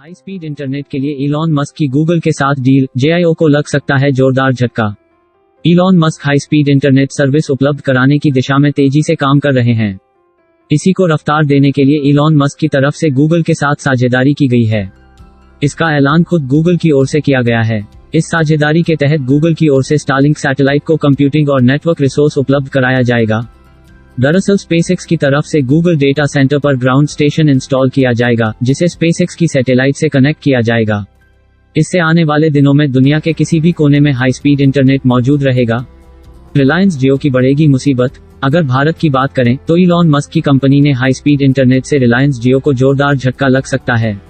High speed internet के लिए Elon Musk की गूगल के साथ डील, जेआईओ को लग सकता है जोरदार झटका। Elon Musk high speed internet service उपलब्ध कराने की दिशा में तेजी से काम कर रहे हैं। इसी को रफ्तार देने के लिए इलॉन मस्क की तरफ से गूगल के साथ साझेदारी की गई है। इसका ऐलान खुद गूगल की ओर से किया गया है। इस साझेदारी के तहत गूगल की ओर से स्टारलिंक सैटेलाइट को कंप्यूटिंग और नेटवर्क रिसोर्स उपलब्ध कराया जाएगा। दरअसल स्पेसएक्स की तरफ से गूगल डेटा सेंटर पर ग्राउंड स्टेशन इंस्टॉल किया जाएगा, जिसे स्पेसएक्स की सैटेलाइट से कनेक्ट किया जाएगा। इससे आने वाले दिनों में दुनिया के किसी भी कोने में हाई स्पीड इंटरनेट मौजूद रहेगा। रिलायंस जियो की बढ़ेगी मुसीबत। अगर भारत की बात करें तो इलॉन मस्क की कंपनी ने हाई स्पीड इंटरनेट से रिलायंस जियो को जोरदार झटका लग सकता है।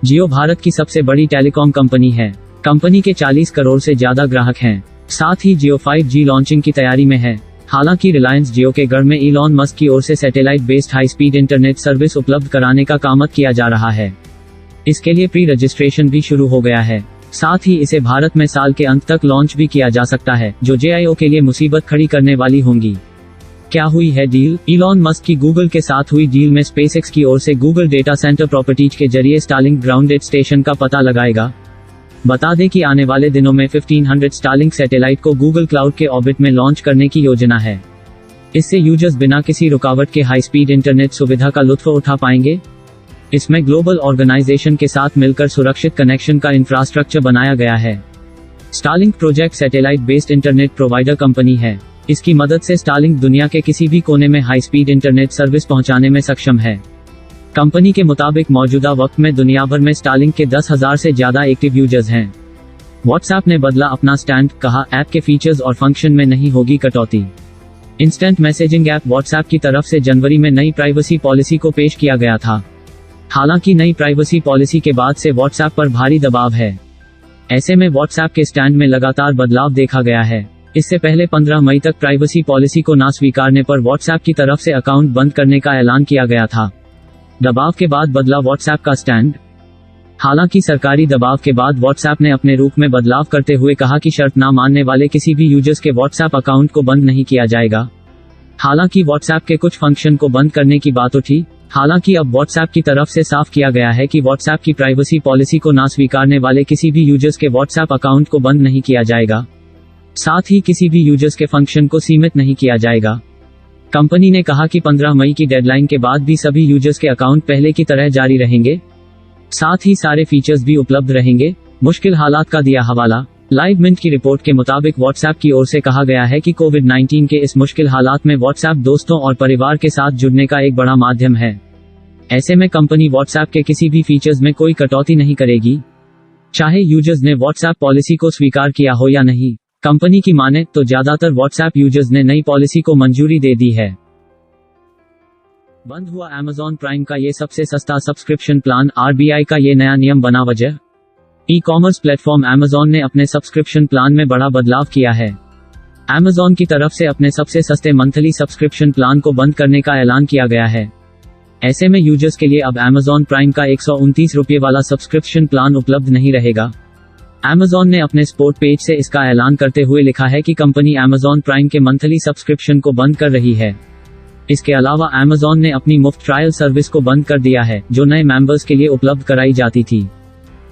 जियो भारत की सबसे बड़ी टेलीकॉम कंपनी है। कंपनी के 40 करोड़ से ज्यादा ग्राहक हैं। साथ ही जियो 5G लॉन्चिंग की तैयारी में है। हालांकि रिलायंस जियो के गढ़ में इलॉन मस्क की ओर से satellite based high speed internet service उपलब्ध कराने का काम किया जा रहा है। इसके लिए प्री रजिस्ट्रेशन भी शुरू हो गया है। साथ ही इसे भारत में साल के अंत तक लॉन्च भी किया जा सकता है, जो जेआईओ के लिए मुसीबत खड़ी करने वाली होंगी। क्या हुई है डील? इलॉन मस्क की गूगल के साथ हुई डील में स्पेसएक्स की ओर से गूगल डेटा सेंटर प्रॉपर्टीज के जरिए स्टारलिंक ग्राउंडेड स्टेशन का पता लगाएगा। बता दें कि आने वाले दिनों में 1500 स्टारलिंक सैटेलाइट को गूगल क्लाउड के ऑर्बिट में लॉन्च करने की योजना है। इससे यूजर्स बिना किसी रुकावट के हाई स्पीड इंटरनेट सुविधा का लुत्फ उठा पाएंगे। इसमें ग्लोबल ऑर्गेनाइजेशन के साथ मिलकर सुरक्षित कनेक्शन का इंफ्रास्ट्रक्चर बनाया गया है। Starlink project satellite based internet provider company है। इसकी मदद से स्टारलिंक दुनिया के किसी भी कोने में हाई स्पीड इंटरनेट सर्विस पहुंचाने में सक्षम है। कंपनी के मुताबिक मौजूदा वक्त में दुनिया भर में स्टारलिंक के 10,000 से ज्यादा एक्टिव यूजर्स हैं। व्हाट्सएप ने बदला अपना स्टैंड, कहा ऐप के फीचर्स और फंक्शन में नहीं होगी कटौती। इंस्टेंट मैसेजिंग ऐप व्हाट्सएप की तरफ से जनवरी में नई प्राइवेसी पॉलिसी को पेश किया गया था। हालांकि नई प्राइवेसी पॉलिसी के बाद से व्हाट्सएप पर भारी दबाव है। ऐसे में व्हाट्सएप के स्टैंड में लगातार बदलाव देखा गया है। इससे पहले 15 मई तक प्राइवेसी पॉलिसी को ना स्वीकारने पर व्हाट्सएप की तरफ से अकाउंट बंद करने का ऐलान किया गया था। दबाव के बाद बदला व्हाट्सएप का स्टैंड। हालांकि सरकारी दबाव के बाद व्हाट्सएप ने अपने रूप में बदलाव करते हुए कहा कि शर्त ना मानने वाले किसी भी यूजर्स के व्हाट्सएप अकाउंट को बंद नहीं किया जाएगा। हालांकि व्हाट्सएप के कुछ फंक्शन को बंद करने की बात उठी। हालांकि अब व्हाट्सएप की तरफ से साफ किया गया है कि व्हाट्सएप की प्राइवेसी पॉलिसी को ना स्वीकारने वाले किसी भी यूजर्स के व्हाट्सएप अकाउंट को बंद नहीं किया जाएगा। साथ ही किसी भी यूजर्स के फंक्शन को सीमित नहीं किया जाएगा। कंपनी ने कहा कि 15 मई की डेडलाइन के बाद भी सभी यूजर्स के अकाउंट पहले की तरह जारी रहेंगे। साथ ही सारे फीचर्स भी उपलब्ध रहेंगे। मुश्किल हालात का दिया हवाला। लाइव मिंट की रिपोर्ट के मुताबिक व्हाट्सएप की ओर से कहा गया है कि कोविड-19 के इस मुश्किल हालात में व्हाट्सएप दोस्तों और परिवार के साथ जुड़ने का एक बड़ा माध्यम है। ऐसे में कंपनी व्हाट्सएप के किसी भी फीचर्स में कोई कटौती नहीं करेगी, चाहे यूजर्स ने व्हाट्सएप पॉलिसी को स्वीकार किया हो या नहीं। कंपनी की माने तो ज्यादातर व्हाट्सएप यूजर्स ने नई पॉलिसी को मंजूरी दे दी है। बंद हुआ Amazon प्राइम का ये सबसे सस्ता सब्सक्रिप्शन प्लान। आरबीआई का ये नया नियम बना वजह। ई कॉमर्स प्लेटफॉर्म Amazon ने अपने सब्सक्रिप्शन प्लान में बड़ा बदलाव किया है। Amazon की तरफ से अपने सबसे सस्ते मंथली सब्सक्रिप्शन प्लान को बंद करने का ऐलान किया गया है। ऐसे में यूजर्स के लिए अब Amazon प्राइम का 129 रुपये वाला सब्सक्रिप्शन प्लान उपलब्ध नहीं रहेगा। Amazon ने अपने स्पोर्ट पेज से इसका ऐलान करते हुए लिखा है कि कंपनी Amazon प्राइम के मंथली सब्सक्रिप्शन को बंद कर रही है। इसके अलावा Amazon ने अपनी मुफ्त ट्रायल सर्विस को बंद कर दिया है, जो नए मेंबर्स के लिए उपलब्ध कराई जाती थी।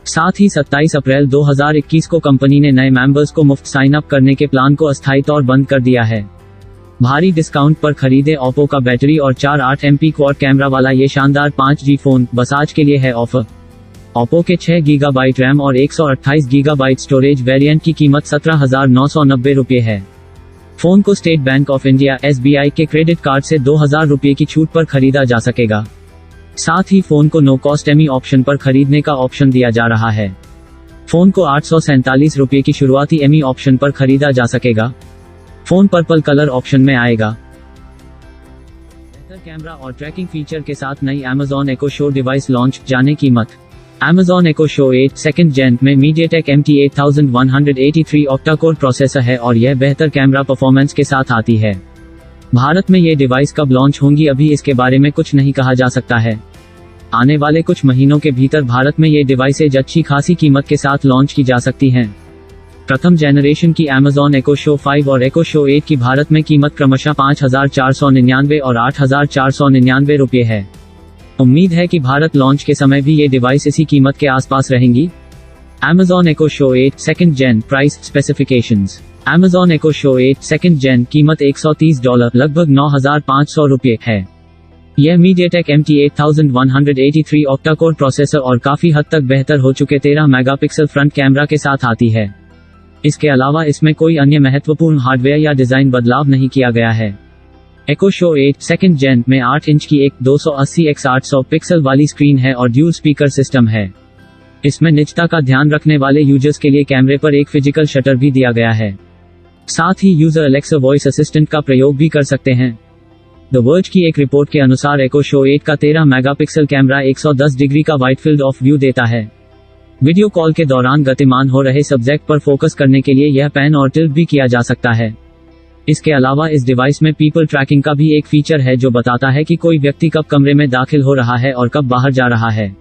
साथ ही 27 अप्रैल 2021 को कंपनी ने नए मेंबर्स को मुफ्त साइन अप करने के प्लान को अस्थायी तौर बंद कर दिया है। भारी डिस्काउंट पर खरीदे Oppo का बैटरी और 48 MP क्वाड कैमरा वाला ये शानदार 5G फोन। बस आज के लिए है ऑफर। Oppo के 6 GB रैम और 128 GB स्टोरेज वेरिएंट की कीमत 17,990 रुपये है। फोन को state bank of India SBI के क्रेडिट कार्ड से 2,000 रुपये की छूट पर खरीदा जा सकेगा। साथ ही फोन को नो कॉस्ट एमई ऑप्शन पर खरीदने का ऑप्शन दिया जा रहा है। फोन को 847 रुपये की शुरुआती एमई ऑप्शन पर खरीदा जा सकेगा। फोन पर्पल कलर ऑप्शन में आएगा। बेहतर कैमरा और ट्रैकिंग फीचर के साथ नई Amazon Echo Show device launch. जाने कीमत। Amazon Echo Show 8 2nd Gen में MediaTek MT8183 ऑक्टा-कोर प्रोसेसर है और यह बेहतर कैमरा परफॉर्मेंस के साथ आती है। भारत में ये डिवाइस कब लॉन्च होंगी अभी इसके बारे में कुछ नहीं कहा जा सकता है। आने वाले कुछ महीनों के भीतर भारत में ये डिवाइसेज अच्छी खासी कीमत के साथ लॉन्च की जा सकती हैं। प्रथम जेनरेशन की Amazon Echo Show 5 और Echo Show 8 की भारत में कीमत क्रमशः 5,499 और 8,499 रुपये है। उम्मीद है कि भारत लॉन्च के समय भी ये डिवाइस इसी कीमत के आसपास रहेंगी। Amazon Echo Show 8 2nd Gen price specifications. Amazon Echo Show 8 2nd Gen कीमत $130 लगभग 9,500 रुपये है। यह MediaTek MT 8183 ऑक्टा-कोर प्रोसेसर और काफी हद तक बेहतर हो चुके 13 मेगापिक्सल फ्रंट कैमरा के साथ आती है। इसके अलावा इसमें कोई अन्य महत्वपूर्ण हार्डवेयर या डिजाइन बदलाव नहीं किया गया है। Echo Show 8 2nd Gen में 8 इंच की एक 280x800 पिक्सल वाली स्क्रीन है और ड्यूल स्पीकर सिस्टम है। इसमें निजता का ध्यान रखने वाले यूजर्स के लिए कैमरे पर एक फिजिकल शटर भी दिया गया है। साथ ही यूजर अलेक्सा वॉइस असिस्टेंट का प्रयोग भी कर सकते हैं। द वर्ज की एक रिपोर्ट के अनुसार Echo Show 8 का 13 मेगापिक्सल कैमरा 110 डिग्री का वाइड फील्ड ऑफ व्यू देता है। वीडियो कॉल के दौरान गतिमान हो रहे सब्जेक्ट पर फोकस करने के लिए यह पैन और टिल्ट भी किया जा सकता है। इसके अलावा इस डिवाइस में पीपल ट्रैकिंग का भी एक फीचर है जो बताता है कि कोई व्यक्ति कब कमरे में दाखिल हो रहा है और कब बाहर जा रहा है।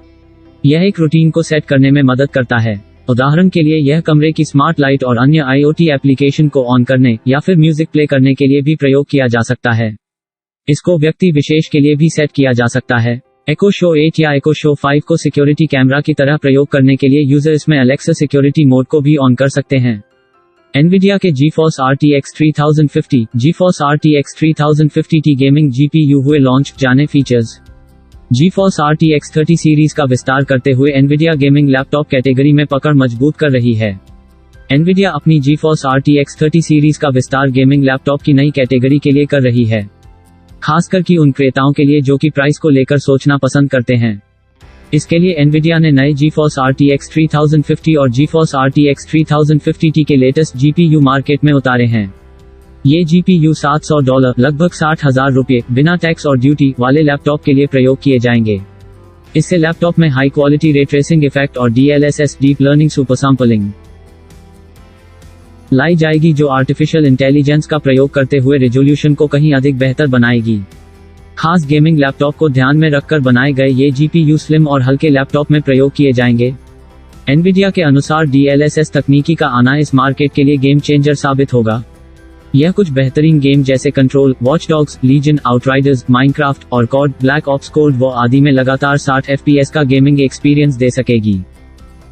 यह एक रूटीन को सेट करने में मदद करता है। उदाहरण के लिए यह कमरे की स्मार्ट लाइट और अन्य IoT एप्लीकेशन को ऑन करने या फिर म्यूजिक प्ले करने के लिए भी प्रयोग किया जा सकता है। इसको व्यक्ति विशेष के लिए भी सेट किया जा सकता है। Echo Show 8 या Echo Show 5 को सिक्योरिटी कैमरा की तरह प्रयोग करने के लिए यूजर इसमें Alexa सिक्योरिटी मोड को भी ऑन कर सकते हैं। Nvidia के GeForce RTX 3050, GeForce RTX 3050T gaming GPU हुए लॉन्च। जाने फीचर्स। GeForce RTX 30 सीरीज का विस्तार करते हुए Nvidia गेमिंग लैपटॉप कैटेगरी में पकड़ मजबूत कर रही है। Nvidia अपनी GeForce RTX 30 सीरीज का विस्तार गेमिंग लैपटॉप की नई कैटेगरी के लिए कर रही है, खासकर कि उन क्रेताओं के लिए जो कि प्राइस को लेकर सोचना पसंद करते हैं। इसके लिए Nvidia ने नए GeForce RTX 3050 और GeForce RTX 3050T के लेटेस्ट GPU मार्केट में उतारे हैं। ये GPU $700 लगभग 60,000 रुपये बिना टैक्स और ड्यूटी वाले लैपटॉप के लिए प्रयोग किए जाएंगे। इससे लैपटॉप में high quality ray tracing effect और DLSS deep learning super sampling लाई जाएगी, जो आर्टिफिशियल इंटेलिजेंस का प्रयोग करते हुए रेजोल्यूशन को कहीं अधिक बेहतर बनाएगी। खास गेमिंग लैपटॉप को ध्यान में रखकर बनाए गए ये GPU स्लिम और हल्के लैपटॉप में प्रयोग किए जाएंगे। Nvidia के अनुसार DLSS तकनीकी का आना इस मार्केट के लिए गेम चेंजर साबित होगा। यह कुछ बेहतरीन गेम जैसे Control, Watch Dogs, Legion, Outriders, Minecraft और COD, Black Ops Cold War आदि में लगातार 60 FPS का गेमिंग एक्सपीरियंस दे सकेगी।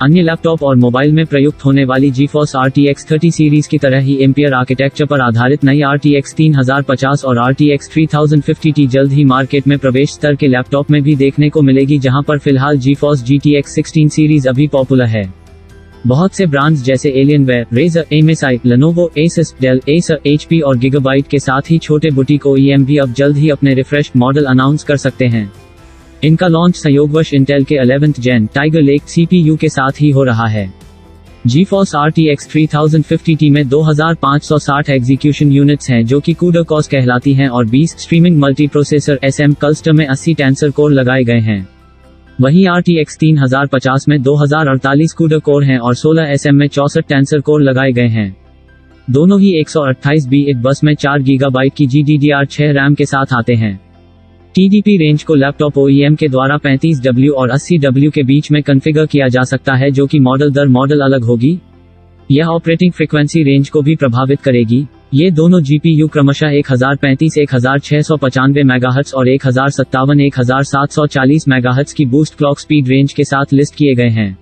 अन्य लैपटॉप और मोबाइल में प्रयुक्त होने वाली GeForce RTX 30 सीरीज की तरह ही एम्पियर आर्किटेक्चर पर आधारित नई RTX 3050 और RTX 3050T जल्द ही मार्केट में प्रवेश स्तर के लैपटॉप में भी देखने को मिलेगी, जहां पर फिलहाल GeForce GTX 16 सीरीज अभी पॉपुलर है। बहुत से ब्रांड्स जैसे Alienware, Razer, MSI, Lenovo, Asus, Dell, Acer, HP और Gigabyte के साथ ही छोटे बुटीक OEM भी अब जल्द ही अपने रिफ्रेश्ड मॉडल अनाउंस कर सकते हैं। इनका लॉन्च संयोगवश इंटेल के 11th Gen tiger lake CPU के साथ ही हो रहा है। GeForce RTX 3050T में 2560 एग्जीक्यूशन यूनिट्स हैं जो कि CUDA कॉस कहलाती हैं और 20 स्ट्रीमिंग मल्टीप्रोसेसर SM क्लस्टर में 80 टेंसर कोर लगाए गए हैं। वहीं RTX 3050 में 2048 CUDA कोर हैं और 16 SM में 64 टेंसर कोर लगाए गए हैं। दोनों ही 128 बिट बस में 4 GB की GDDR6 रैम के साथ आते हैं। TDP रेंज को लैपटॉप OEM के द्वारा 35W और 80W के बीच में कॉन्फ़िगर किया जा सकता है, जो कि मॉडल दर मॉडल अलग होगी। यह ऑपरेटिंग फ्रीक्वेंसी रेंज को भी प्रभावित करेगी। ये दोनों GPU क्रमशः 1035 1695 MHz और 1057 1740 MHz की बूस्ट क्लॉक स्पीड रेंज के साथ लिस्ट किए गए हैं।